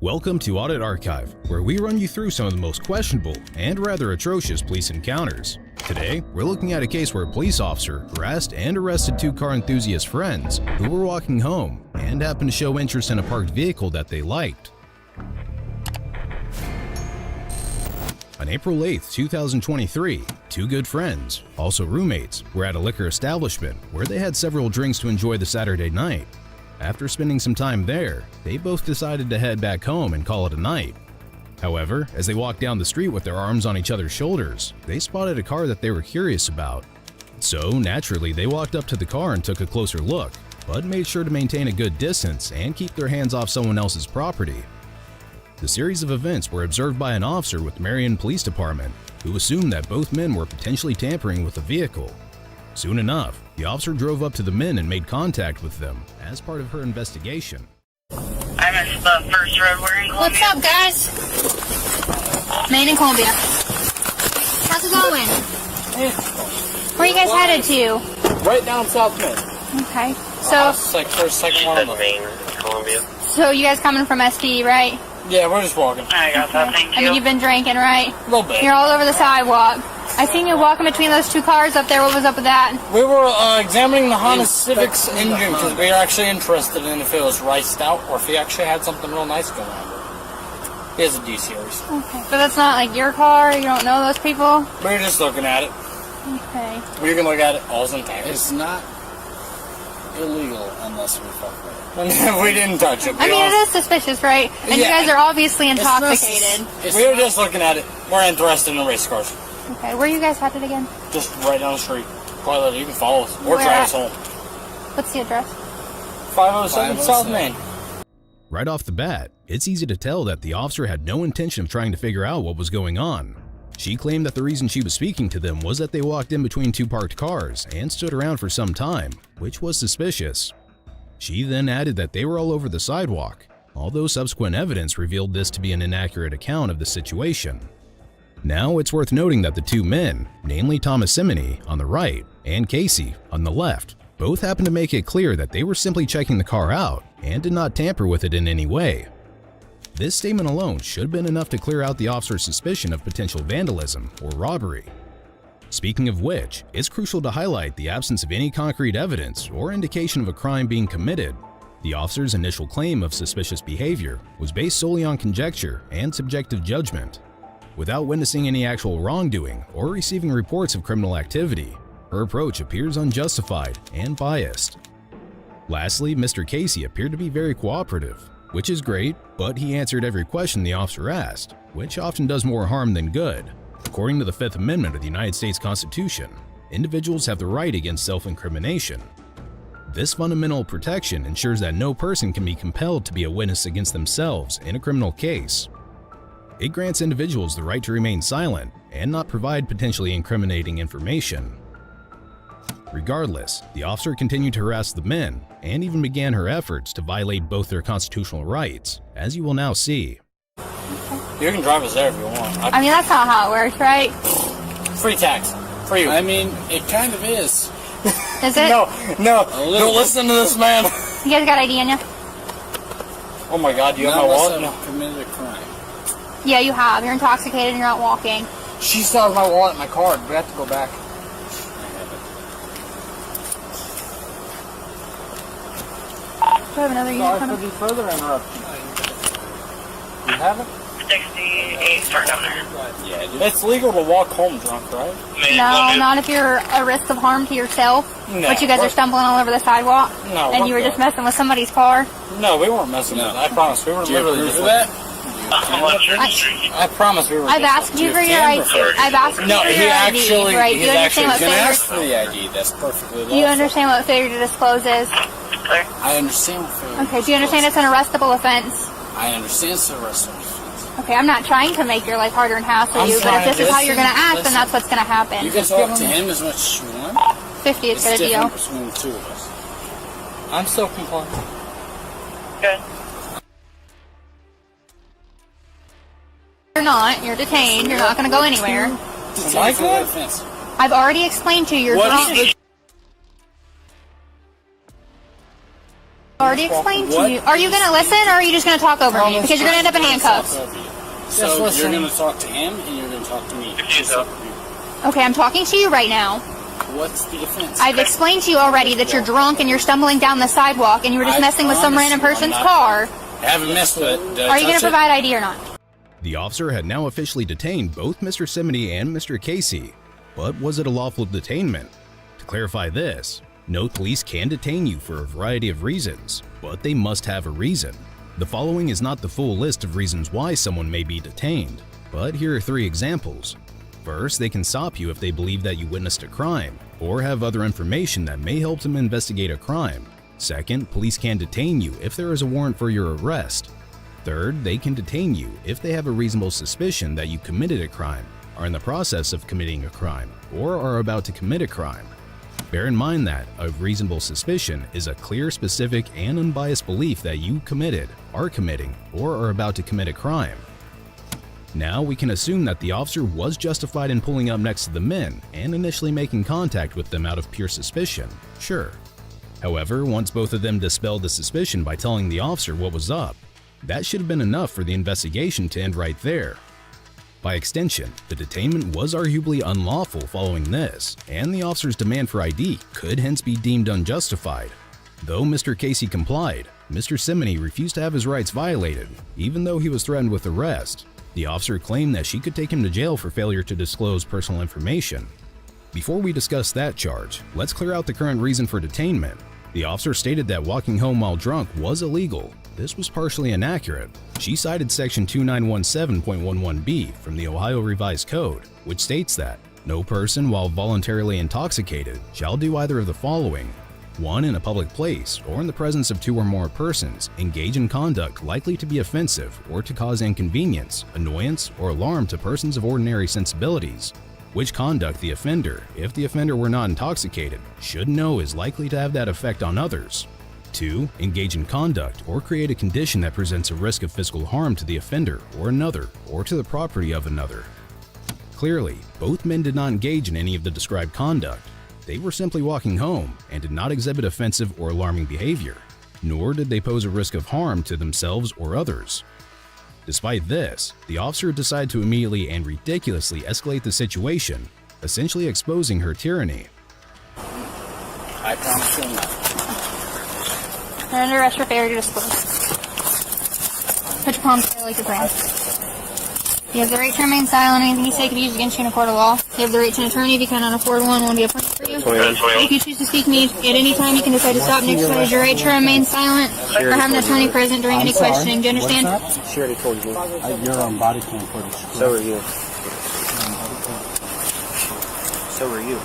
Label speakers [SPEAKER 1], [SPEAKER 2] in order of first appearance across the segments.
[SPEAKER 1] Welcome to Audit Archive, where we run you through some of the most questionable and rather atrocious police encounters. Today, we're looking at a case where a police officer harassed and arrested two car enthusiast friends who were walking home and happened to show interest in a parked vehicle that they liked. On April 8, 2023, two good friends, also roommates, were at a liquor establishment where they had several drinks to enjoy the Saturday night. After spending some time there, they both decided to head back home and call it a night. However, as they walked down the street with their arms on each other's shoulders, they spotted a car that they were curious about. So, naturally, they walked up to the car and took a closer look, but made sure to maintain a good distance and keep their hands off someone else's property. The series of events were observed by an officer with the Marion Police Department, who assumed that both men were potentially tampering with the vehicle. Soon enough, the officer drove up to the men and made contact with them as part of her investigation.
[SPEAKER 2] I missed the first road. We're in Columbia.
[SPEAKER 3] What's up, guys? Maine and Columbia. How's it going? Where are you guys headed to?
[SPEAKER 4] Right down South Main.
[SPEAKER 3] Okay. So,
[SPEAKER 4] It's like first, second one.
[SPEAKER 2] Maine, Columbia.
[SPEAKER 3] so you guys coming from SD, right?
[SPEAKER 4] Yeah, we're just walking.
[SPEAKER 2] I got that. Thank
[SPEAKER 3] I
[SPEAKER 2] you.
[SPEAKER 3] mean, you've been drinking, right?
[SPEAKER 4] A little bit.
[SPEAKER 3] You're all over the sidewalk. I seen you walking between those two cars up there. What was up with that?
[SPEAKER 4] We were examining the Honda Civic's engine because we were actually interested in if it was riced out or if he actually had something real nice going on. He has a D-Series.
[SPEAKER 3] Okay. But that's not like your car? You don't know those people?
[SPEAKER 4] We were just looking at it.
[SPEAKER 3] Okay.
[SPEAKER 4] We can look at it. All's intact.
[SPEAKER 5] It's not illegal unless we fuck with it.
[SPEAKER 4] We didn't touch it.
[SPEAKER 3] I mean, it is suspicious, right? And you
[SPEAKER 4] Yeah.
[SPEAKER 3] guys are obviously intoxicated.
[SPEAKER 4] We were just looking at it. We're interested in race cars.
[SPEAKER 3] Okay. Where are you guys headed again?
[SPEAKER 4] Just right down the street. Quite you can follow us. Or
[SPEAKER 3] Where
[SPEAKER 4] drive
[SPEAKER 3] at?
[SPEAKER 4] us home.
[SPEAKER 3] What's the address?
[SPEAKER 4] 507 South Main.
[SPEAKER 1] Right off the bat, it's easy to tell that the officer had no intention of trying to figure out what was going on. She claimed that the reason she was speaking to them was that they walked in between two parked cars and stood around for some time, which was suspicious. She then added that they were all over the sidewalk, although subsequent evidence revealed this to be an inaccurate account of the situation. Now, it's worth noting that the two men, namely Thomas Simony on the right and Casey on the left, both happened to make it clear that they were simply checking the car out and did not tamper with it in any way. This statement alone should have been enough to clear out the officer's suspicion of potential vandalism or robbery. Speaking of which, it's crucial to highlight the absence of any concrete evidence or indication of a crime being committed. The officer's initial claim of suspicious behavior was based solely on conjecture and subjective judgment. Without witnessing any actual wrongdoing or receiving reports of criminal activity, her approach appears unjustified and biased. Lastly, Mr. Casey appeared to be very cooperative, which is great, but he answered every question the officer asked, which often does more harm than good. According to the Fifth Amendment of the United States Constitution, individuals have the right against self-incrimination. This fundamental protection ensures that no person can be compelled to be a witness against themselves in a criminal case. It grants individuals the right to remain silent and not provide potentially incriminating information. Regardless, the officer continued to harass the men and even began her efforts to violate both their constitutional rights, as you will now see.
[SPEAKER 4] You can drive us there if you want.
[SPEAKER 3] I mean, that's not how it works, right?
[SPEAKER 4] Free tax. For you.
[SPEAKER 5] I mean, it kind of is.
[SPEAKER 3] Is it?
[SPEAKER 4] No,
[SPEAKER 5] little
[SPEAKER 4] don't listen to this man.
[SPEAKER 3] You guys got ID on you?
[SPEAKER 4] Oh my god, do you have my
[SPEAKER 5] Not
[SPEAKER 4] wallet?
[SPEAKER 5] unless
[SPEAKER 4] No.
[SPEAKER 5] I've committed a crime.
[SPEAKER 3] Yeah, you have. You're intoxicated and you're not walking.
[SPEAKER 4] She still has my wallet and my card. We have to go back.
[SPEAKER 3] Do I have another unit
[SPEAKER 4] Sorry
[SPEAKER 3] coming?
[SPEAKER 4] for the further interruption. You have it?
[SPEAKER 2] 68 for governor.
[SPEAKER 5] Yeah, dude.
[SPEAKER 4] It's legal to walk home drunk, right?
[SPEAKER 3] No, not if you're a risk of harm to yourself.
[SPEAKER 4] No.
[SPEAKER 3] But you guys are stumbling all over the sidewalk.
[SPEAKER 4] No,
[SPEAKER 3] And
[SPEAKER 4] we're
[SPEAKER 3] you were
[SPEAKER 4] good.
[SPEAKER 3] just messing with somebody's car.
[SPEAKER 4] No, we weren't messing with it. I promise. We were
[SPEAKER 5] Do you have
[SPEAKER 4] literally
[SPEAKER 5] proof
[SPEAKER 4] just
[SPEAKER 5] of that?
[SPEAKER 4] I promise we were
[SPEAKER 3] I've
[SPEAKER 4] just
[SPEAKER 3] asked you for your
[SPEAKER 5] camera
[SPEAKER 3] ID.
[SPEAKER 5] for-
[SPEAKER 3] I've asked you
[SPEAKER 4] No,
[SPEAKER 3] for
[SPEAKER 4] he
[SPEAKER 3] your
[SPEAKER 4] actually-
[SPEAKER 3] ID, right? Do
[SPEAKER 4] he's
[SPEAKER 3] you understand
[SPEAKER 4] actually
[SPEAKER 3] what
[SPEAKER 5] You can
[SPEAKER 3] failure?
[SPEAKER 5] ask for the ID. That's perfectly lawful.
[SPEAKER 3] Do you understand what failure to disclose is?
[SPEAKER 2] Clear.
[SPEAKER 5] I understand what failure
[SPEAKER 3] Okay. Do you understand it's an arrestable offense?
[SPEAKER 5] I understand it's a restaurant.
[SPEAKER 3] Okay, I'm not trying to make your life harder and hassle
[SPEAKER 4] I'm
[SPEAKER 3] you, but
[SPEAKER 4] trying
[SPEAKER 3] if this
[SPEAKER 4] to
[SPEAKER 3] is how you're going to act, then
[SPEAKER 5] listen.
[SPEAKER 3] that's what's going to happen.
[SPEAKER 5] You can talk to him as much as you want.
[SPEAKER 3] 50 is
[SPEAKER 5] It's
[SPEAKER 3] good a deal.
[SPEAKER 5] different between the two of us.
[SPEAKER 4] I'm still compliant.
[SPEAKER 2] Good.
[SPEAKER 3] You're not. You're detained. You're not going to go anywhere.
[SPEAKER 5] It's
[SPEAKER 4] I
[SPEAKER 5] a for
[SPEAKER 4] good?
[SPEAKER 5] offense.
[SPEAKER 3] I've already explained to you. You're
[SPEAKER 5] What
[SPEAKER 3] drunk.
[SPEAKER 5] is the
[SPEAKER 3] already explained to you. Are you going to listen, or are you just going to talk over me? Because you're going to end up in handcuffs.
[SPEAKER 5] So you're going to talk to him and you're going to talk to me.
[SPEAKER 3] Okay, I'm talking to you right now.
[SPEAKER 5] What's the offense?
[SPEAKER 3] I've explained to you already that you're drunk and you're stumbling down the sidewalk and you were just messing with some random person's car.
[SPEAKER 5] I haven't messed with it.
[SPEAKER 3] Are you going to provide ID or not?
[SPEAKER 1] The officer had now officially detained both Mr. Simony and Mr. Casey, but was it a lawful detainment? To clarify this, note police can detain you for a variety of reasons, but they must have a reason. The following is not the full list of reasons why someone may be detained, but here are 3 examples. First, they can stop you if they believe that you witnessed a crime, or have other information that may help them investigate a crime. Second, police can detain you if there is a warrant for your arrest. Third, they can detain you if they have a reasonable suspicion that you committed a crime, are in the process of committing a crime, or are about to commit a crime. Bear in mind that a reasonable suspicion is a clear, specific, and unbiased belief that you committed, are committing, or are about to commit a crime. Now we can assume that the officer was justified in pulling up next to the men and initially making contact with them out of pure suspicion, sure. However, once both of them dispelled the suspicion by telling the officer what was up, that should have been enough for the investigation to end right there. By extension, the detainment was arguably unlawful following this, and the officer's demand for ID could hence be deemed unjustified. Though Mr. Casey complied, Mr. Simony refused to have his rights violated, even though he was threatened with arrest. The officer claimed that she could take him to jail for failure to disclose personal information. Before we discuss that charge, let's clear out the current reason for detainment. The officer stated that walking home while drunk was illegal. This was partially inaccurate. She cited section 2917.11b from the Ohio Revised Code, which states that no person while voluntarily intoxicated shall do either of the following: 1. In a public place or in the presence of 2 or more persons, engage in conduct likely to be offensive or to cause inconvenience, annoyance, or alarm to persons of ordinary sensibilities, which conduct the offender, if the offender were not intoxicated, should know is likely to have that effect on others. 2. Engage in conduct or create a condition that presents a risk of physical harm to the offender or another, or to the property of another. Clearly, both men did not engage in any of the described conduct. They were simply walking home and did not exhibit offensive or alarming behavior, nor did they pose a risk of harm to themselves or others. Despite this, the officer decided to immediately and ridiculously escalate the situation, essentially exposing her tyranny.
[SPEAKER 5] I promise you not.
[SPEAKER 3] They're under arrest for failure to disclose. Put your palms together like you're praying. You have the right to remain silent. Anything you say can be used against you in a court of law. You have the right to an attorney if you cannot afford one. Won't be appointed for you. If you choose to speak to me at any time, you can decide to stop and exercise your right to remain silent or have an attorney present during any questioning. Do you understand?
[SPEAKER 6] She already told you.
[SPEAKER 5] You're on body cam footage.
[SPEAKER 6] So are you. So are you.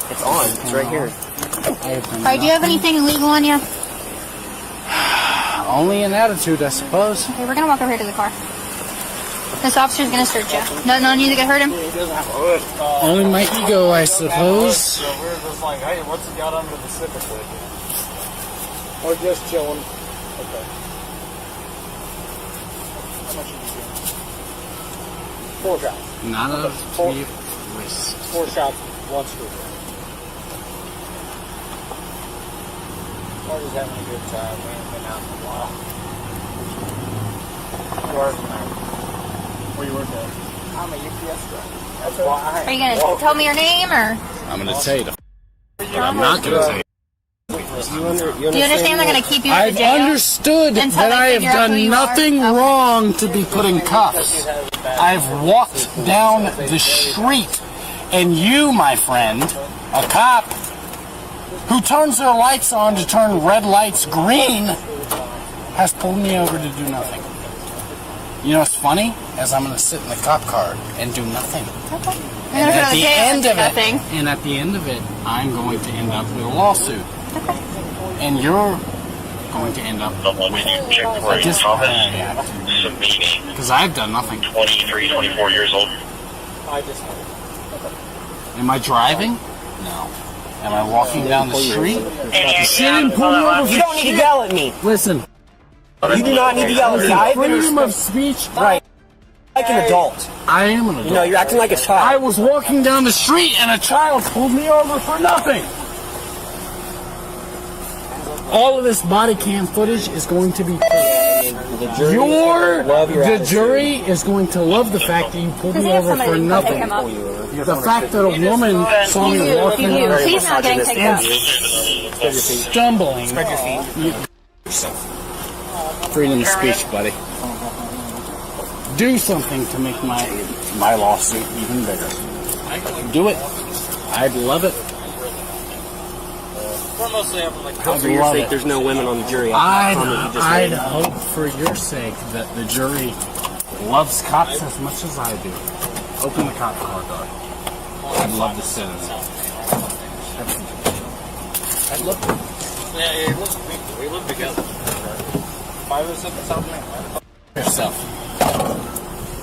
[SPEAKER 6] It's on. It's right here.
[SPEAKER 3] Alright, do you have anything illegal on you?
[SPEAKER 5] Only an attitude, I suppose.
[SPEAKER 3] Okay, we're gonna walk over here to the car. This officer's gonna search you. Nothing on you that could hurt him?
[SPEAKER 5] Only my ego, I suppose.
[SPEAKER 4] So we're just like, hey, what's he got under the Civic with? Or just chilling. Okay. How much are you doing? 4 shots.
[SPEAKER 5] Not a risk.
[SPEAKER 4] 4 shots, 1 screwdriver. We're just having a good time. We ain't been out in a while. Where you work at? I'm a UPS driver. That's why.
[SPEAKER 3] Are you gonna tell me your name, or?
[SPEAKER 5] I'm going to tell you but I'm not going to say it.
[SPEAKER 3] Do you understand they're gonna keep you in
[SPEAKER 5] I've
[SPEAKER 3] jail?
[SPEAKER 5] understood
[SPEAKER 3] Until
[SPEAKER 5] that
[SPEAKER 3] they
[SPEAKER 5] I have
[SPEAKER 3] figure out who
[SPEAKER 5] done
[SPEAKER 3] you
[SPEAKER 5] nothing
[SPEAKER 3] are.
[SPEAKER 5] wrong to be put in cuffs. I've walked down the street, and you, my friend, a cop, who turns their lights on to turn red lights green, has pulled me over to do nothing. You know what's funny? Is I'm going to sit in the cop car and do nothing.
[SPEAKER 3] Okay.
[SPEAKER 5] And at the end of
[SPEAKER 3] nothing.
[SPEAKER 5] it, I'm going to end up with a lawsuit.
[SPEAKER 3] Okay.
[SPEAKER 5] And you're going to end up with because I've done nothing.
[SPEAKER 7] 23, 24 years old.
[SPEAKER 5] Am I driving? No. Am I walking down the street? She didn't pull me over for
[SPEAKER 6] You don't need to yell at me.
[SPEAKER 5] Listen.
[SPEAKER 6] You do not need to yell at me. I've been
[SPEAKER 5] Freedom of speech.
[SPEAKER 6] right. Like an adult.
[SPEAKER 5] I am an adult.
[SPEAKER 6] You know, you're acting like a
[SPEAKER 5] I
[SPEAKER 6] child.
[SPEAKER 5] was walking down the street and a child pulled me over for nothing. all of this body cam footage is going to be
[SPEAKER 6] The jury
[SPEAKER 5] the jury is going to love the fact that you pulled me over for nothing. The fact that a woman saw me walking around
[SPEAKER 3] He's not getting taken up.
[SPEAKER 5] stumbling.
[SPEAKER 6] Spread your feet.
[SPEAKER 5] Freedom of speech, buddy. Do something to make my lawsuit even bigger. Do it. I'd love it.
[SPEAKER 4] We're mostly having like
[SPEAKER 6] Hope for your sake there's no women on the jury.
[SPEAKER 5] I'd hope for your sake that the jury loves cops as much as I do. Open the cop car door. I'd love to sit in it. I'd love to.
[SPEAKER 4] Yeah, we live together. 507 South Main.
[SPEAKER 5] Yourself.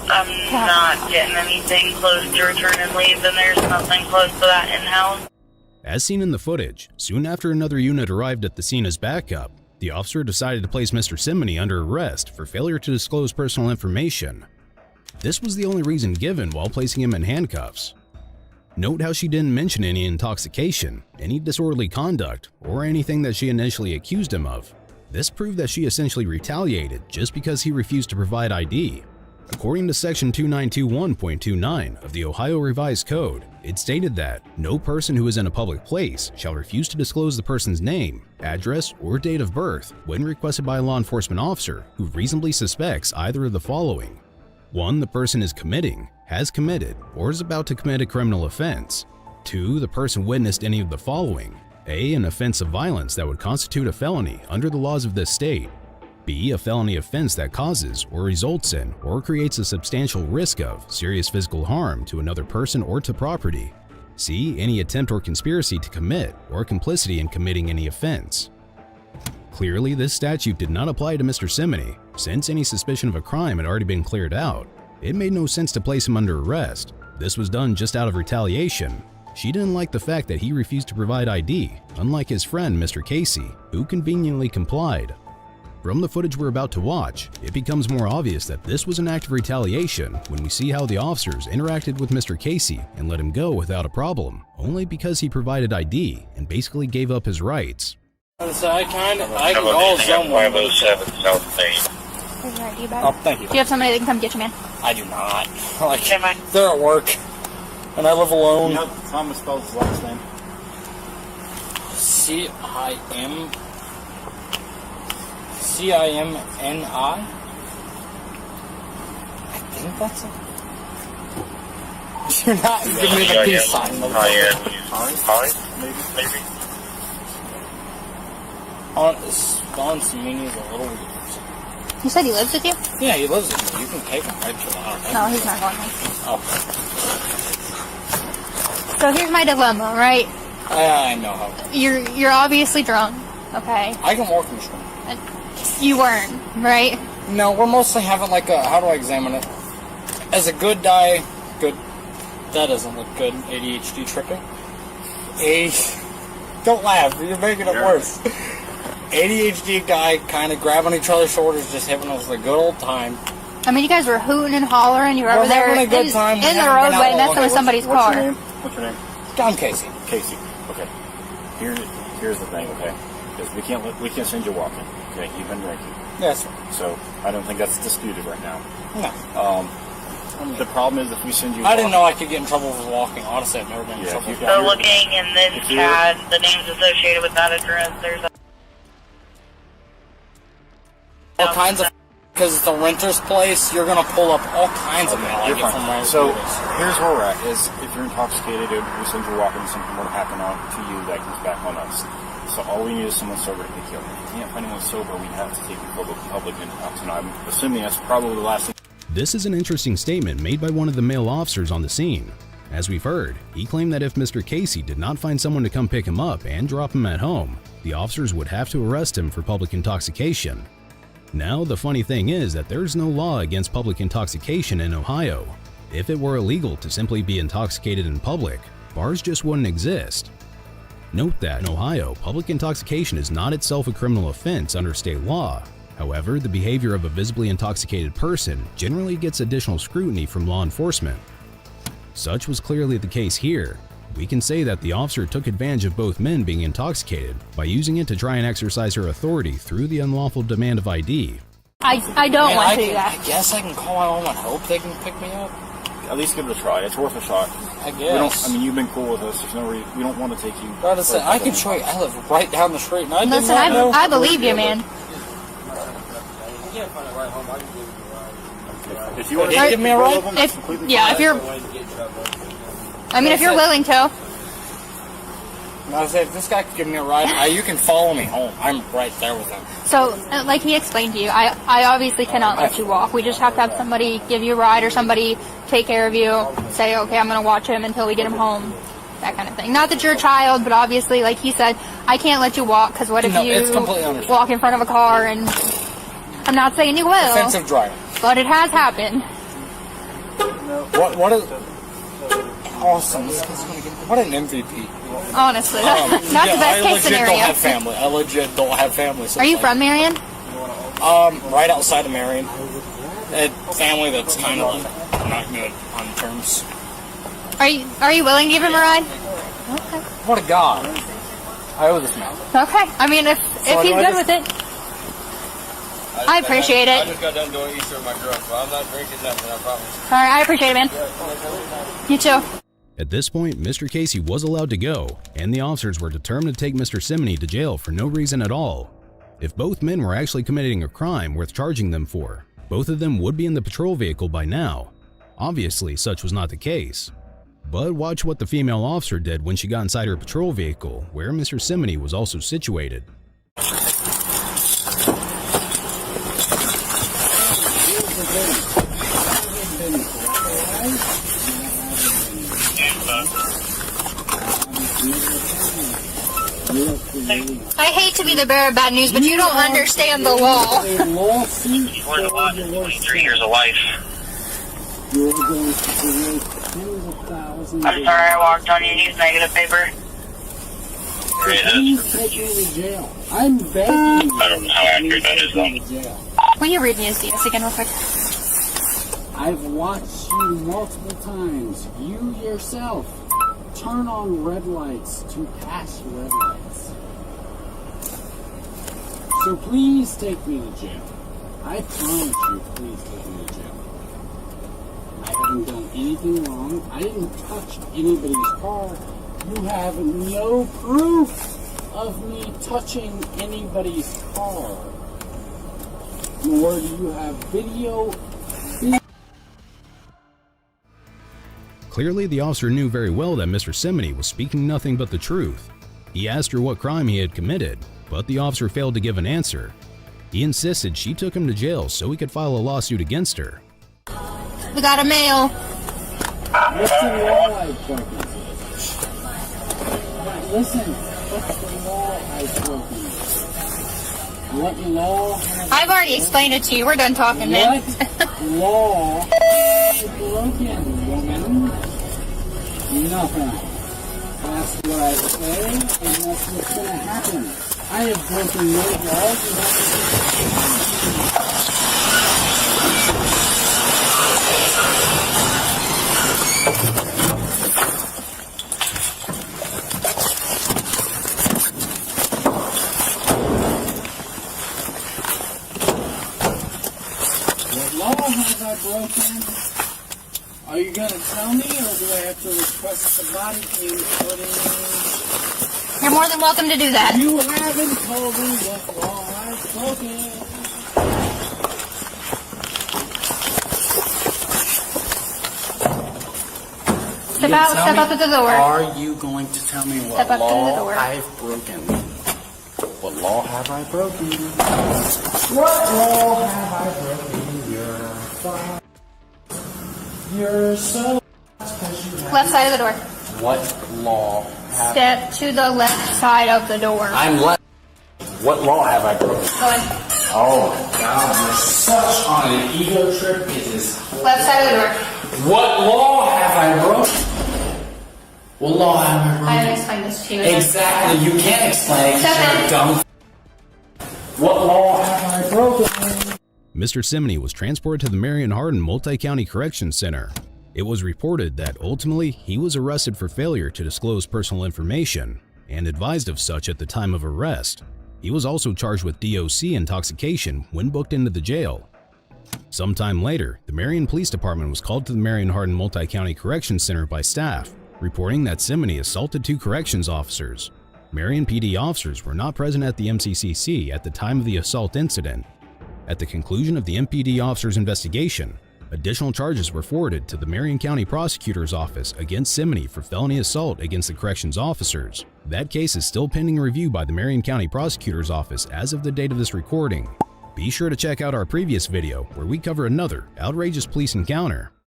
[SPEAKER 2] I'm not getting anything close to return and leave, and there's nothing close to that in-house.
[SPEAKER 1] As seen in the footage, soon after another unit arrived at the scene as backup, the officer decided to place Mr. Simony under arrest for failure to disclose personal information. This was the only reason given while placing him in handcuffs. Note how she didn't mention any intoxication, any disorderly conduct, or anything that she initially accused him of. This proved that she essentially retaliated just because he refused to provide ID. According to section 2921.29 of the Ohio Revised Code, it stated that no person who is in a public place shall refuse to disclose the person's name, address, or date of birth when requested by a law enforcement officer who reasonably suspects either of the following. 1. The person is committing, has committed, or is about to commit a criminal offense. 2. The person witnessed any of the following. A. An offense of violence that would constitute a felony under the laws of this state. B. A felony offense that causes or results in or creates a substantial risk of serious physical harm to another person or to property. C. Any attempt or conspiracy to commit or complicity in committing any offense. Clearly, this statute did not apply to Mr. Simony, since any suspicion of a crime had already been cleared out. It made no sense to place him under arrest. This was done just out of retaliation. She didn't like the fact that he refused to provide ID, unlike his friend Mr. Casey, who conveniently complied. From the footage we're about to watch, it becomes more obvious that this was an act of retaliation when we see how the officers interacted with Mr. Casey and let him go without a problem, only because he provided ID and basically gave up his rights.
[SPEAKER 4] So I can call someone.
[SPEAKER 7] 507 South Main.
[SPEAKER 3] Is your ID back?
[SPEAKER 4] Oh, thank you.
[SPEAKER 3] Do you have somebody that can come get you, man?
[SPEAKER 4] I do not. Like,
[SPEAKER 2] Okay, mine.
[SPEAKER 4] they're at work, and I live alone.
[SPEAKER 5] You know how Thomas spells his last name?
[SPEAKER 4] C-I-M-N-I? I think that's it. You're not giving me the peace sign.
[SPEAKER 7] Maybe.
[SPEAKER 4] Don Simini is a little weird.
[SPEAKER 3] You said he lives with you?
[SPEAKER 4] Yeah, he lives with me. You can take him right to the house.
[SPEAKER 3] No, he's not going there.
[SPEAKER 4] Oh.
[SPEAKER 3] So here's my dilemma, right?
[SPEAKER 4] I know how.
[SPEAKER 3] You're obviously drunk, okay?
[SPEAKER 4] I can walk in the street.
[SPEAKER 3] You weren't, right?
[SPEAKER 4] No, we're mostly having like a, how do I examine it? As a good guy, that doesn't look good, ADHD tripping. Don't laugh, you're making it worse. ADHD guy kind of grabbing each other's shoulders, just having us a good old time.
[SPEAKER 3] I mean, you guys were hooting and hollering. You were over
[SPEAKER 4] We're
[SPEAKER 3] there
[SPEAKER 4] having a good time.
[SPEAKER 3] in the roadway messing with somebody's car.
[SPEAKER 8] What's your name?
[SPEAKER 4] John Casey.
[SPEAKER 8] Casey. Okay. Here's the thing. Okay, is we can't send you walking. Okay, you've been drinking.
[SPEAKER 4] Yes.
[SPEAKER 8] So I don't think that's disputed right now.
[SPEAKER 4] No.
[SPEAKER 8] The problem is if we send you.
[SPEAKER 4] I didn't know I could get in trouble for walking. Honestly, I've never been in
[SPEAKER 8] Yeah,
[SPEAKER 4] trouble.
[SPEAKER 8] you
[SPEAKER 2] So looking in this CAD, the names associated with that address, there's
[SPEAKER 4] All kinds of, because it's a renter's place, you're gonna pull up all kinds of mail. I
[SPEAKER 8] You're
[SPEAKER 4] get from
[SPEAKER 8] fine.
[SPEAKER 4] right
[SPEAKER 8] So
[SPEAKER 4] through this.
[SPEAKER 8] here's where we're at: is if you're intoxicated, if we send you walking, something were to happen to you, that comes back on us. So all we need is someone sober to take care of it. If we can't find anyone sober, we have to take the public into account. And I'm assuming that's probably the last thing.
[SPEAKER 1] This is an interesting statement made by one of the male officers on the scene. As we've heard, he claimed that if Mr. Casey did not find someone to come pick him up and drop him at home, the officers would have to arrest him for public intoxication. Now, the funny thing is that there's no law against public intoxication in Ohio. If it were illegal to simply be intoxicated in public, bars just wouldn't exist. Note that in Ohio, public intoxication is not itself a criminal offense under state law. However, the behavior of a visibly intoxicated person generally gets additional scrutiny from law enforcement. Such was clearly the case here, we can say that the officer took advantage of both men being intoxicated by using it to try and exercise her authority through the unlawful demand of ID.
[SPEAKER 3] I don't want to do that.
[SPEAKER 4] I guess I can call my home and hope they can pick me up.
[SPEAKER 8] At least give it a try. It's worth a shot.
[SPEAKER 4] I
[SPEAKER 8] We
[SPEAKER 4] guess.
[SPEAKER 8] don't. I mean, you've been cool with us. There's no reason. We don't want to take you.
[SPEAKER 4] But listen, I can show you. I live right down the street, and I did
[SPEAKER 3] Listen,
[SPEAKER 4] not know.
[SPEAKER 3] I believe you, man.
[SPEAKER 8] If you want
[SPEAKER 4] Can you give me a ride?
[SPEAKER 3] If you're willing to.
[SPEAKER 4] I was like, if this guy could give me a ride, you can follow me home. I'm right there with him.
[SPEAKER 3] So, like he explained to you, I obviously cannot let you walk. We just have to have somebody give you a ride or somebody take care of you, say, okay, I'm going to watch him until we get him home, that kind of thing. Not that you're a child, but obviously, like he said, I can't let you walk because what if
[SPEAKER 4] it's
[SPEAKER 3] you
[SPEAKER 4] completely understandable.
[SPEAKER 3] walk in front of a car and I'm not saying you will,
[SPEAKER 4] Offensive driving.
[SPEAKER 3] but it has happened.
[SPEAKER 4] What is... Awesome. What an MVP.
[SPEAKER 3] Honestly, not the best case scenario.
[SPEAKER 4] I legit don't have family.
[SPEAKER 3] Are you from Marion?
[SPEAKER 4] Right outside of Marion. A family that's kind of not good on terms.
[SPEAKER 3] Are you willing to give him a ride? Okay.
[SPEAKER 4] What a god. I owe this man.
[SPEAKER 3] Okay. I mean, if he's good with it, I appreciate
[SPEAKER 6] I
[SPEAKER 3] it.
[SPEAKER 6] just got done doing Easter with my girl, so I'm not drinking nothing, I promise.
[SPEAKER 3] All right, I appreciate it, man. You too.
[SPEAKER 1] At this point, Mr. Casey was allowed to go, and the officers were determined to take Mr. Simony to jail for no reason at all. If both men were actually committing a crime worth charging them for, both of them would be in the patrol vehicle by now. Obviously, such was not the case. But watch what the female officer did when she got inside her patrol vehicle, where Mr. Simony was also situated.
[SPEAKER 3] I hate to be the bearer of bad news, but you don't understand the law.
[SPEAKER 7] You've learned a lot in 23 years of life.
[SPEAKER 2] I'm sorry I walked on you. Use negative paper.
[SPEAKER 5] Please take me to jail. I'm begging you.
[SPEAKER 7] I don't know how accurate that is, though.
[SPEAKER 3] Will you read me his DS again real quick?
[SPEAKER 5] I've watched you multiple times. You yourself turn on red lights to pass red lights. So please take me to jail. I promise you, please take me to jail. I haven't done anything wrong. I didn't touch anybody's car. You have no proof of me touching anybody's car. Nor do you have video.
[SPEAKER 1] Clearly, the officer knew very well that Mr. Simony was speaking nothing but the truth. He asked her what crime he had committed, but the officer failed to give an answer. He insisted she took him to jail so he could file a lawsuit against her.
[SPEAKER 3] We got a mail.
[SPEAKER 5] What's the law I've broken? Listen, what's the law I've broken? What law have
[SPEAKER 3] I've already explained it to you. We're done talking, man.
[SPEAKER 5] What law have I broken, woman? Nothing. That's what I say, and that's what's going to happen. I have broken no laws. What law have I broken? Are you going to tell me, or do I have to request the body cam footage?
[SPEAKER 3] You're more than welcome to do that.
[SPEAKER 5] You haven't told me what law I've broken.
[SPEAKER 3] Step out to the door.
[SPEAKER 5] Are you going to tell me what
[SPEAKER 3] Step up to the
[SPEAKER 5] law
[SPEAKER 3] door.
[SPEAKER 5] I've broken? What law have I broken? What law have I broken? You're so...
[SPEAKER 3] Left side of the door.
[SPEAKER 5] What law have...
[SPEAKER 3] Step to the left side of the door.
[SPEAKER 5] I'm left. What law have I broken?
[SPEAKER 3] Go ahead.
[SPEAKER 5] Oh, God, you're such on an ego trip. It is...
[SPEAKER 3] Left side of the door.
[SPEAKER 5] What law have I broken? What law have I broken?
[SPEAKER 3] I haven't explained this to you.
[SPEAKER 5] Exactly, you can't explain it.
[SPEAKER 3] Step in.
[SPEAKER 5] You're dumb. What law have I broken?
[SPEAKER 1] Mr. Simony was transported to the Marion Hardin Multi-County Correction Center. It was reported that ultimately he was arrested for failure to disclose personal information and advised of such at the time of arrest. He was also charged with DOC intoxication when booked into the jail. Sometime later, the Marion Police Department was called to the Marion-Hardin Multi-County Correction Center by staff, reporting that Simony assaulted 2 corrections officers. Marion PD officers were not present at the MCCC at the time of the assault incident. At the conclusion of the MPD officers' investigation, additional charges were forwarded to the Marion County Prosecutor's Office against Simony for felony assault against the corrections officers. That case is still pending review by the Marion County Prosecutor's Office as of the date of this recording. Be sure to check out our previous video where we cover another outrageous police encounter.